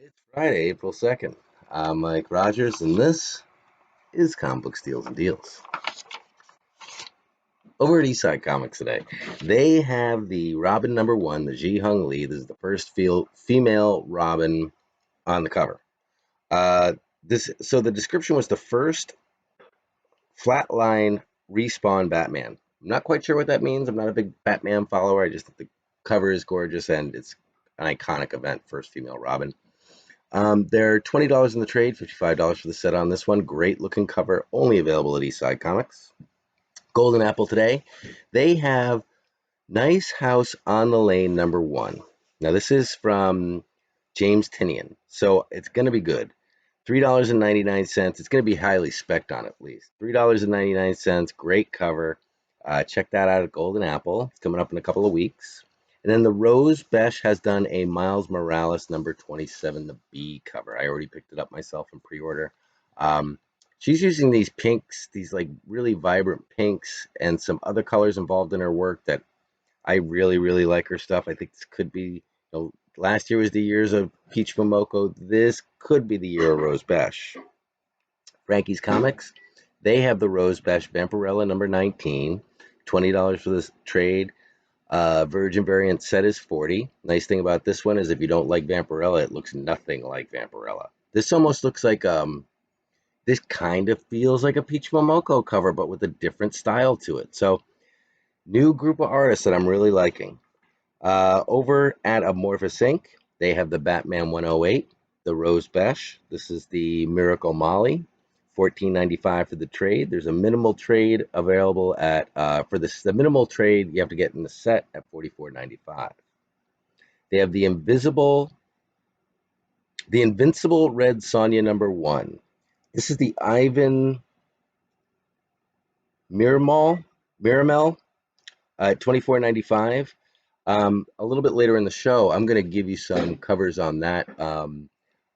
It's Friday, April 2nd. I'm Mike Rogers, and this is Comic Book Steals and Deals. Over at Eastside Comics today, they have the Robin #1, the Ji Hung Lee. This is the first female Robin on the cover. So the description was the first flatline respawn Batman. I'm not quite sure what that means. I'm not a big Batman follower. I just think the cover is gorgeous and it's an iconic event, first female Robin. They're $20 in the trade, $55 for the set on this one. Great looking cover, only available at Eastside Comics. Golden Apple today. They have Nice House on the Lane #1. Now, this is from James Tinian, so it's going to be good. $3.99. It's going to be highly spec'd on at least. $3.99. Great cover. Check that out at Golden Apple. It's coming up in a couple of weeks. And then the Rose Besh has done a Miles Morales #27, the B cover. I already picked it up myself in pre-order. She's using these pinks, these like really vibrant pinks, and some other colors involved in her work that I really, really like her stuff. I think this could be, last year was the years of Peach Momoko. This could be the year of Rose Besh. Frankie's Comics, they have the Rose Besh Vampirella #19, $20 for this trade. Virgin variant set is 40. Nice thing about this one is if you don't like Vampirella, it looks nothing like Vampirella. This almost looks like this kind of feels like a Peach Momoko cover, but with a different style to it. So new group of artists that I'm really liking. Over at Amorphous Inc., they have the Batman 108, the Rose Besh. This is the Miracle Molly, $14.95 for the trade. There's a minimal trade available at for this. The minimal trade you have to get in the set at $44.95. They have the Invincible Red Sonja #1. This is the Ivan Miramel at $24.95. A little bit later in the show, I'm going to give you some covers on that, on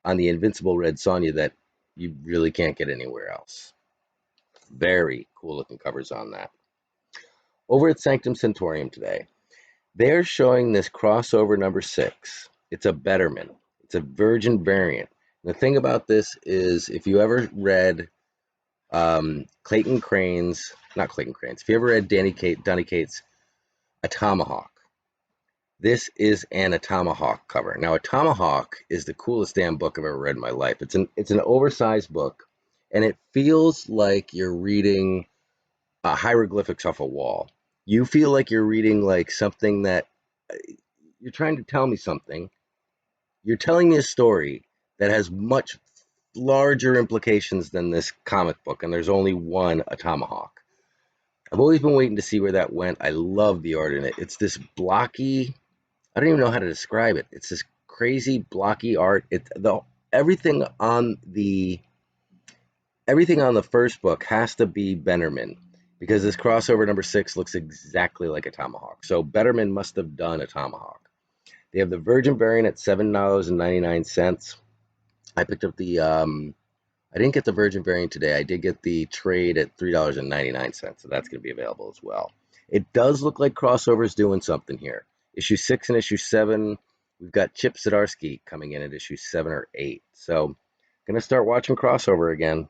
the Invincible Red Sonja that you really can't get anywhere else. Very cool looking covers on that. Over at Sanctum Centurium today, they're showing this crossover #6. It's a Betterman. It's a Virgin variant. The thing about this is, if you ever read Clayton Crane's, not Clayton Crane's, if you ever read Donny Cates' A Tomahawk, this is an A Tomahawk cover. Now, A Tomahawk is the coolest damn book I've ever read in my life. It's an oversized book, and it feels like you're reading hieroglyphics off a wall. You feel like you're reading like something that you're trying to tell me something. You're telling me a story that has much larger implications than this comic book, and there's only one A Tomahawk. I've always been waiting to see where that went. I love the art in it. It's this blocky, I don't even know how to describe it. It's this crazy blocky art. Everything on the first book has to be Betterman because this crossover #6 looks exactly like a Tomahawk. So Betterman must have done a Tomahawk. They have the Virgin variant at $7.99. I picked up I didn't get the Virgin variant today. I did get the trade at $3.99, so that's going to be available as well. It does look like crossover's doing something here. Issue 6 and issue 7, we've got Chip Zdarsky coming in at issue 7 or 8. So, going to start watching crossover again.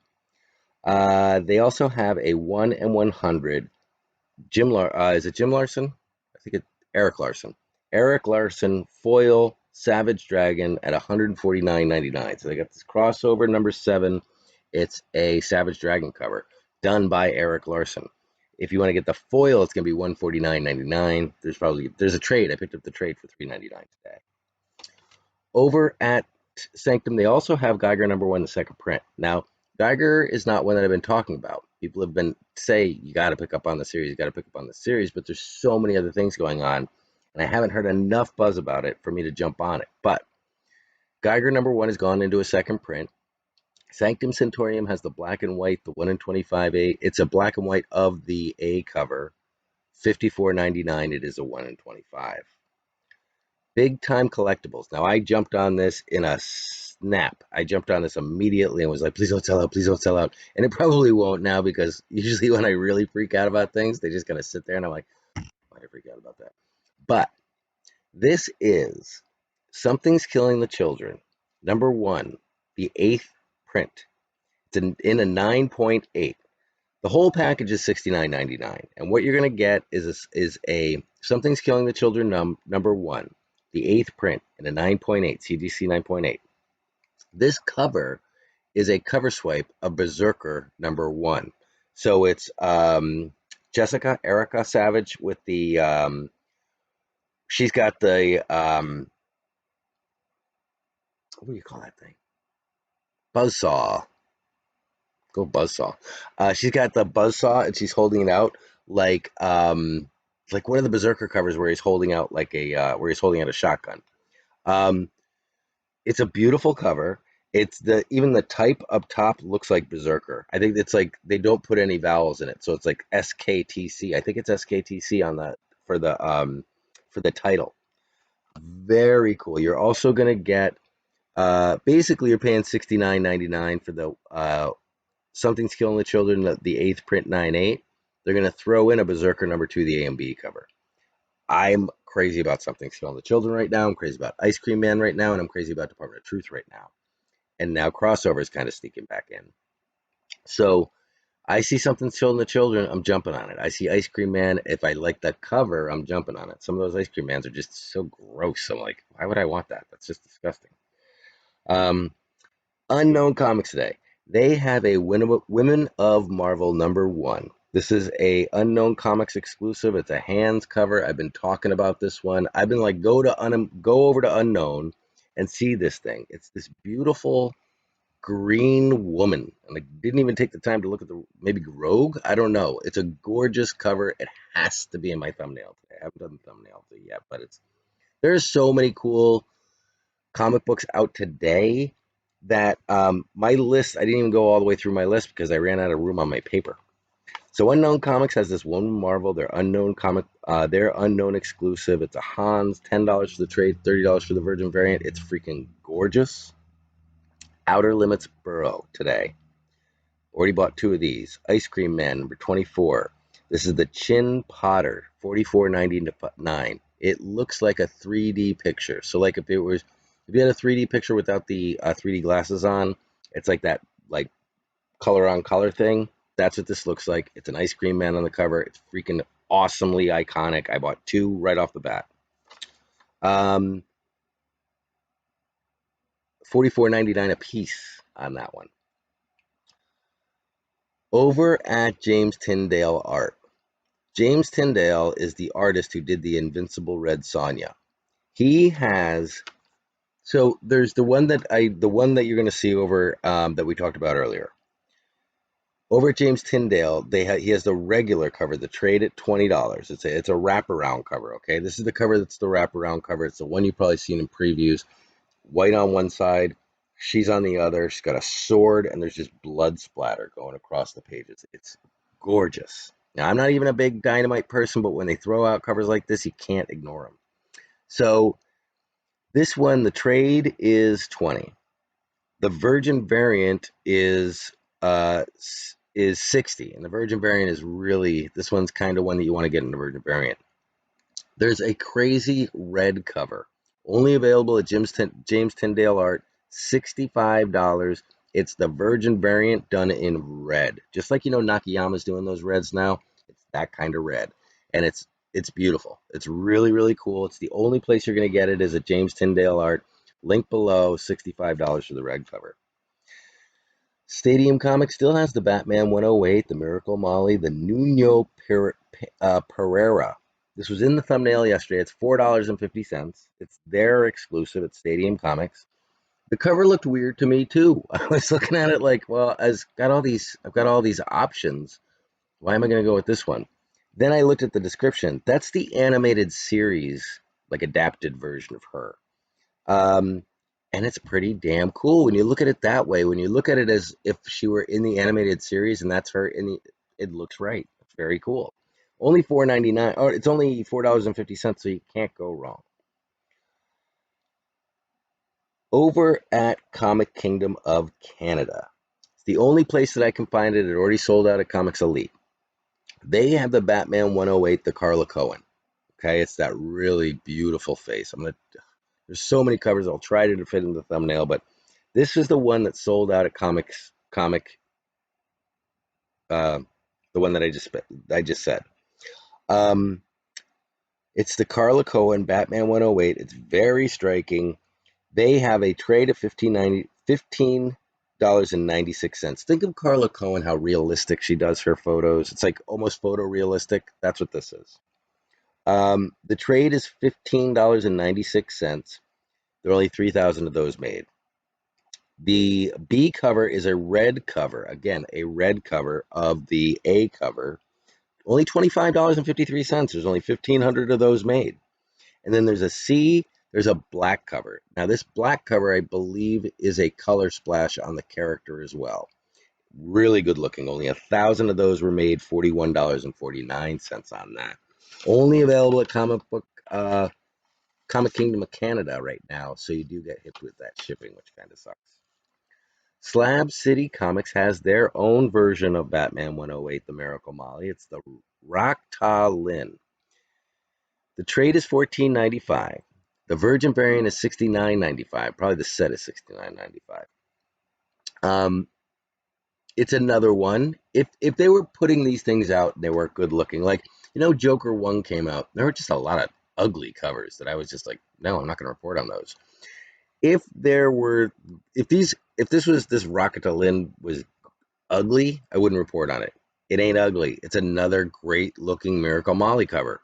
They also have a 1 and 100 is it Jim Larson? I think it's Eric Larson. Eric Larson foil Savage Dragon at $149.99. So they got this crossover #7. It's a Savage Dragon cover done by Eric Larson. If you want to get the foil, it's going to be $149.99. There's a trade. I picked up the trade for $3.99 today. Over at Sanctum, they also have Geiger #1, the second print. Now, Geiger is not one that I've been talking about. People have been saying you got to pick up on the series, but there's so many other things going on, and I haven't heard enough buzz about it for me to jump on it. But Geiger #1 has gone into a second print. Sanctum Centurium has the black and white, the 1 in 25A. It's a black and white of the A cover, $54.99. It is a 1 in 25. Big Time Collectibles. Now, I jumped on this in a snap. I jumped on this immediately and was like, please don't sell out, please don't sell out. And it probably won't now because usually when I really freak out about things, they just kind of sit there and I'm like, why did I freak out about that? But this is Something's Killing the Children. Number one, the eighth print. It's in a 9.8. The whole package is $69.99, and what you're going to get is a Something's Killing the Children number one, the eighth print in a 9.8 CGC 9.8. This cover is a cover swipe of Berserker number one. So it's Erica Savage with the she's got the what do you call that thing? Buzzsaw. Go buzzsaw. She's got the buzzsaw and she's holding it out like one of the Berserker covers where he's holding out where he's holding out a shotgun. Um, it's a beautiful cover. It's the even the type up top looks like Berserker. I think it's like they don't put any vowels in it, so it's like SKTC. I think it's SKTC on the for the title. Very cool. You're also gonna get basically you're paying $69.99 for the Something's Killing the Children, the eighth print 9.8. They're gonna throw in a Berserker number two, the A and B cover. I'm crazy about Something's Killing the Children right now. I'm crazy about Ice Cream Man right now, and I'm crazy about Department of Truth right now. And now crossover is kind of sneaking back in. So I see Something's Killing the Children, I'm jumping on it. I see Ice Cream Man. If I like the cover, I'm jumping on it. Some of those Ice Cream Mans are just so gross. I'm like, why would I want that? That's just disgusting. Um, Unknown Comics today. They have a Women of Marvel number one. This is a Unknown Comics exclusive. It's a hands cover. I've been talking about this one. I've been like, go over to Unknown and see this thing. It's this beautiful green woman, and I didn't even take the time to look at the maybe Rogue. I don't know. It's a gorgeous cover. It has to be in my thumbnail today. I haven't done the thumbnail yet, but there's so many cool comic books out today that my list. I didn't even go all the way through my list because I ran out of room on my paper. So Unknown Comics has this one Marvel, their Unknown exclusive. It's a Hans, $10 for the trade, $30 for the Virgin variant. It's freaking gorgeous. Outer Limits Burrow today. Already bought two of these. Ice Cream Man number 24. This is the Chin Potter, 44.99. It looks like a 3D picture. So like if you had a 3D picture without the 3D glasses on, it's like that like color on color thing. That's what this looks like. It's an Ice Cream Man on the cover. It's freaking awesomely iconic. I bought two right off the bat. 44.99 a piece on that one. Over at James Tyndale Art. James Tyndale is the artist who did the Invincible Red Sonja. He has there's the one that you're going to see over that we talked about earlier. Over at James Tyndale, he has the regular cover, the trade at $20. It's a wraparound cover. Okay, this is the cover that's the wraparound cover. It's the one you've probably seen in previews. White on one side, she's on the other. She's got a sword, and there's just blood splatter going across the pages. It's gorgeous. Now, I'm not even a big Dynamite person, but when they throw out covers like this, you can't ignore them. So this one, the trade is 20. The Virgin variant is 60, and the Virgin variant is really this one's kind of one that you want to get in the Virgin variant. There's a crazy red cover, only available at James Tyndale Art, $65. It's the Virgin variant done in red, just like Nakayama's doing those reds now. It's that kind of red, and it's beautiful. It's really really cool. It's the only place you're gonna get it is at James Tyndale Art. Link below, $65 for the red cover. Stadium Comics still has the Batman 108, the Miracle Molly, the Nuno Pereira. This was in the thumbnail yesterday. It's $4.50. It's their exclusive at Stadium Comics. The cover looked weird to me too. I was looking at it like, well, I've got all these options. Why am I going to go with this one? Then I looked at the description. That's the animated series, like adapted version of her. And it's pretty damn cool when you look at it that way. When you look at it as if she were in the animated series and that's her it looks right. It's very cool. Only $4.99. Oh, it's only $4.50, so you can't go wrong. Over at Comic Kingdom of Canada. It's the only place that I can find it. It already sold out at Comics Elite. They have the Batman 108, the Carla Cohen. Okay, it's that really beautiful face. There's so many covers. I'll try to fit in the thumbnail, but This is the one that sold out at uh, the one that I just said. Um, it's the Carla Cohen Batman 108. It's very striking. They have a trade of $15.96. Think of Carla Cohen, how realistic she does her photos. It's like almost photorealistic. That's what this is. The trade is $15.96. There are only 3,000 of those made. The B cover is a red cover. Again, a red cover of the A cover. Only $25.53. There's only 1,500 of those made. And then there's a C, there's a black cover. Now, this black cover, I believe, is a color splash on the character as well. Really good looking. Only 1,000 of those were made, $41.49 on that. Only available at Comic Kingdom of Canada right now, so you do get hit with that shipping, which kind of sucks. Slab City Comics has their own version of Batman 108, the Miracle Molly. It's the Rakta Lin. The trade is $14.95. The Virgin variant is $69.95. Probably the set is $69.95. Um, it's another one. If they were putting these things out and they weren't good looking, like Joker 1 came out, there were just a lot of ugly covers that I was just like, no, I'm not going to report on those. If this Rakata Lin was ugly, I wouldn't report on it. It ain't ugly. It's another great looking Miracle Molly cover.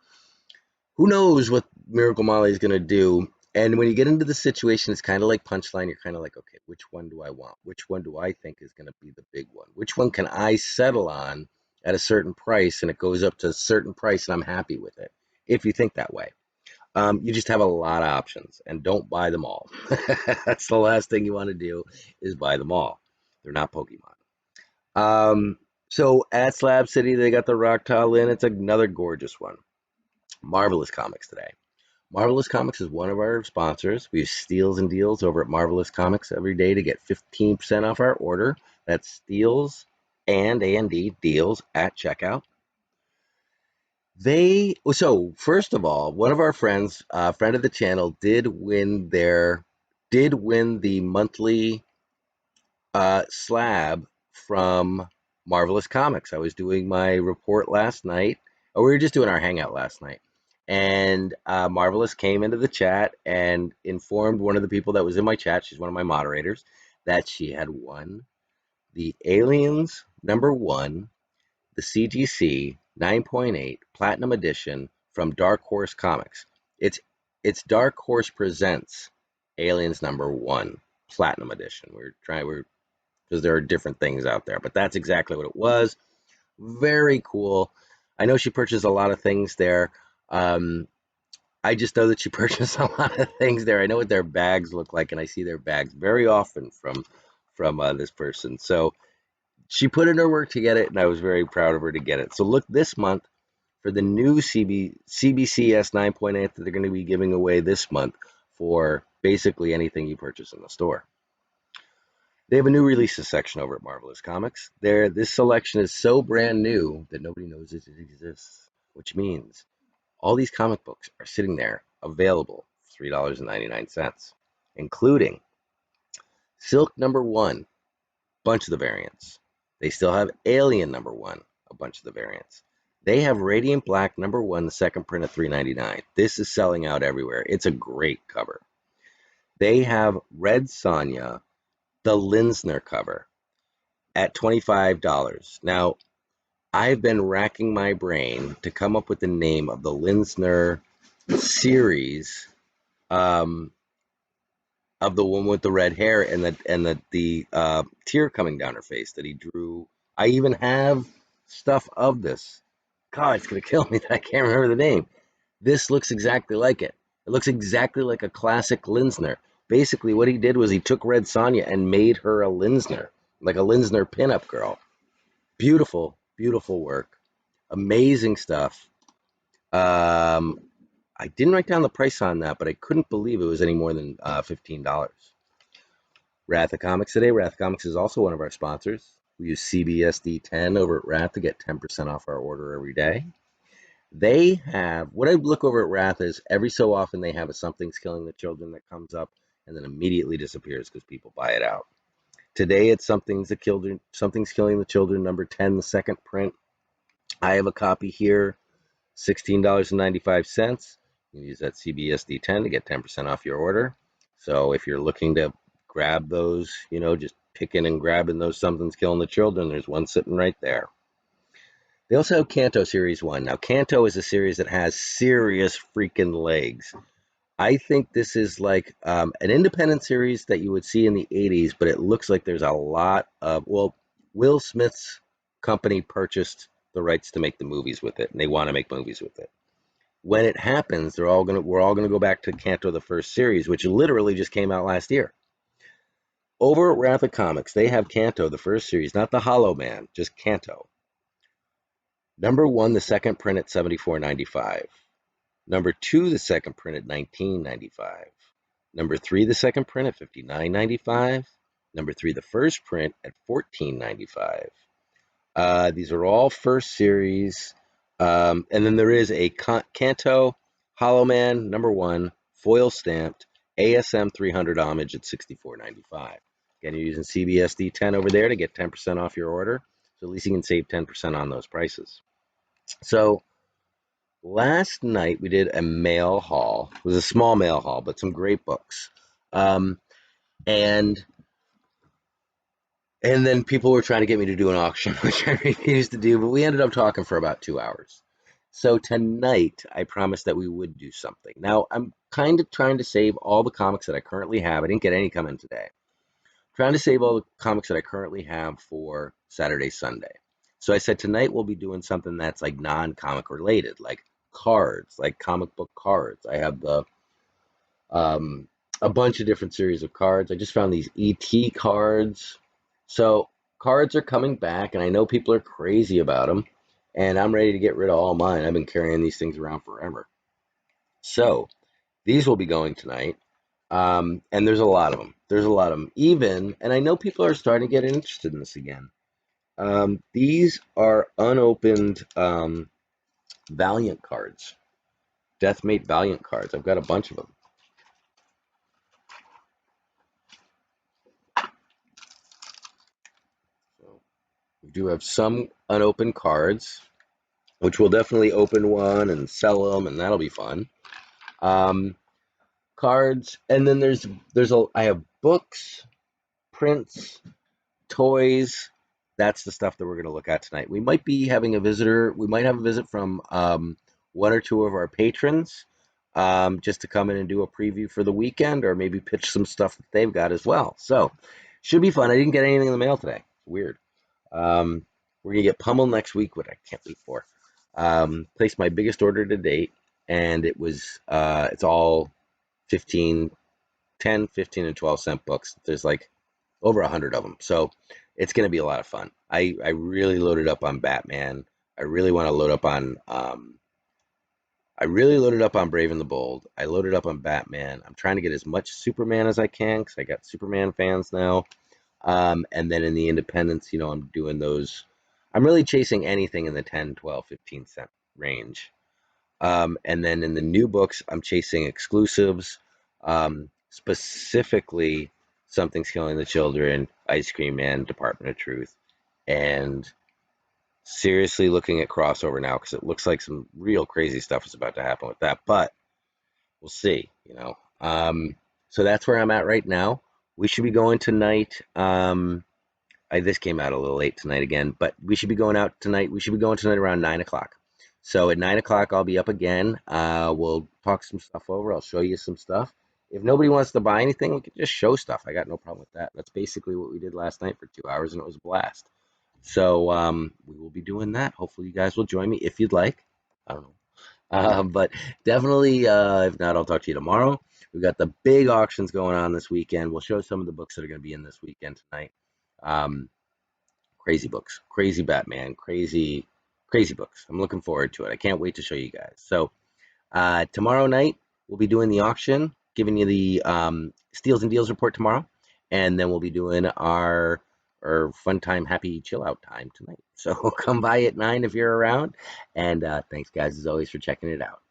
Who knows what Miracle Molly is going to do? And when you get into the situation, it's kind of like Punchline. You're kind of like, okay, which one do I want? Which one do I think is going to be the big one? Which one can I settle on at a certain price and it goes up to a certain price and I'm happy with it? If you think that way, you just have a lot of options and don't buy them all. That's the last thing you want to do is buy them all. They're not Pokemon. So at Slab City, they got the Rock Tile in. It's another gorgeous one. Marvelous Comics today. Marvelous Comics is one of our sponsors. We have steals and deals over at Marvelous Comics every day to get 15% off our order. That's steals and A&D deals at checkout. So first of all, one of our friends, friend of the channel, did win the monthly slab from Marvelous Comics. I was doing my report last night. Oh, we were just doing our hangout last night. And Marvelous came into the chat and informed one of the people that was in my chat, she's one of my moderators, that she had won the Aliens #1, the CGC 9.8 Platinum Edition from Dark Horse Comics. It's Dark Horse Presents Aliens #1 Platinum Edition. We're because there are different things out there, but that's exactly what it was. Very cool. I know she purchased a lot of things there. I just know that she purchased a lot of things there. I know what their bags look like, and I see their bags very often from this person. So she put in her work to get it, and I was very proud of her to get it. So look this month for the new CBCS 9.8 that they're going to be giving away this month for basically anything you purchase in the store. They have a new releases section over at Marvelous Comics. This selection is so brand new that nobody knows it exists, which means all these comic books are sitting there available for $3.99, including Silk #1, bunch of the variants. They still have Alien #1, a bunch of the variants. They have Radiant Black #1, the second print at $3.99. This is selling out everywhere. It's a great cover. They have Red Sonja, the Linsner cover, at $25. Now, I've been racking my brain to come up with the name of the Linsner series, of the one with the red hair and the tear coming down her face that he drew. I even have stuff of this. God, it's gonna kill me that I can't remember the name. This looks exactly like it. It looks exactly like a classic Linsner. Basically, what he did was he took Red Sonja and made her a Linsner, like a Linsner pinup girl. Beautiful, beautiful work. Amazing stuff. I didn't write down the price on that, but I couldn't believe it was any more than $15. Wrath of Comics today. Wrath of Comics is also one of our sponsors. We use CBSD10 over at Wrath to get 10% off our order every day. What I look over at Wrath is every so often they have a Something's Killing the Children that comes up, and then immediately disappears because people buy it out. Today it's Something's Killing the Children, number 10, the second print. I have a copy here, $16.95. You can use that CBSD10 to get 10% off your order. So if you're looking to grab those, just picking and grabbing those Something's Killing the Children, there's one sitting right there. They also have Canto Series 1. Now, Canto is a series that has serious freaking legs. I think this is like an independent series that you would see in the 80s, but it looks like there's a lot of, Will Smith's company purchased the rights to make the movies with it, and they want to make movies with it. When it happens, we're all gonna go back to Canto, the first series, which literally just came out last year. Over at Rapid Comics, they have Canto, the first series, not the Hollow Man, just Canto. Number 1, the second print at $74.95. Number 2, the second print at $19.95. Number 3, the second print at $59.95. Number 3, the first print at $14.95. These are all first series. And then there is a Canto Hollow Man number 1, foil stamped, ASM 300 homage at $64.95. Again, you're using CBSD 10 over there to get 10% off your order. So at least you can save 10% on those prices. So last night we did a mail haul. It was a small mail haul, but some great books. And then people were trying to get me to do an auction, which I refused to do, but we ended up talking for about 2 hours. So tonight, I promised that we would do something. Now, I'm kind of trying to save all the comics that I currently have. I didn't get any come in today. Trying to save all the comics that I currently have for Saturday, Sunday. So I said tonight we'll be doing something that's like non-comic related, like cards, like comic book cards. I have um, a bunch of different series of cards. I just found these ET cards. So cards are coming back, and I know people are crazy about them, and I'm ready to get rid of all mine. I've been carrying these things around forever. So these will be going tonight. And there's a lot of them. There's a lot of them. And I know people are starting to get interested in this again. These are unopened Valiant cards, Deathmate Valiant cards. I've got a bunch of them. So we do have some unopened cards, which we'll definitely open one and sell them, and that'll be fun. Cards, and then I have books, prints, toys. That's the stuff that we're going to look at tonight. We might be having a visitor. We might have a visit from one or two of our patrons, just to come in and do a preview for the weekend, or maybe pitch some stuff that they've got as well. So should be fun. I didn't get anything in the mail today. Weird. We're gonna get pummeled next week, what I can't wait for. Placed my biggest order to date, and it's all 15, 10, 15, and 12-cent books. There's like over 100 of them, so it's gonna be a lot of fun. I really loaded up on Batman. I really want to load up on I really loaded up on Brave and the Bold. I loaded up on Batman. I'm trying to get as much Superman as I can because I got Superman fans now. And then in the independents, I'm doing those. I'm really chasing anything in the 10, 12, 15-cent range. And then in the new books, I'm chasing exclusives, specifically Something's Killing the Children, Ice Cream Man, Department of Truth, and seriously looking at crossover now because it looks like some real crazy stuff is about to happen with that. But we'll see. So that's where I'm at right now. We should be going tonight. This came out a little late tonight again, but we should be going out tonight. We should be going tonight around 9 o'clock. So at 9 o'clock, I'll be up again. We'll talk some stuff over. I'll show you some stuff. If nobody wants to buy anything, we can just show stuff. I got no problem with that. That's basically what we did last night for 2 hours, and it was a blast. So we will be doing that. Hopefully, you guys will join me if you'd like. I don't know. But definitely, if not, I'll talk to you tomorrow. We've got the big auctions going on this weekend. We'll show some of the books that are going to be in this weekend tonight. Crazy books, crazy Batman, crazy books. I'm looking forward to it. I can't wait to show you guys. So tomorrow night, we'll be doing the auction, giving you the Steals and Deals report tomorrow. And then we'll be doing our fun time, happy chill out time tonight. So come by at 9 if you're around. And thanks, guys, as always, for checking it out.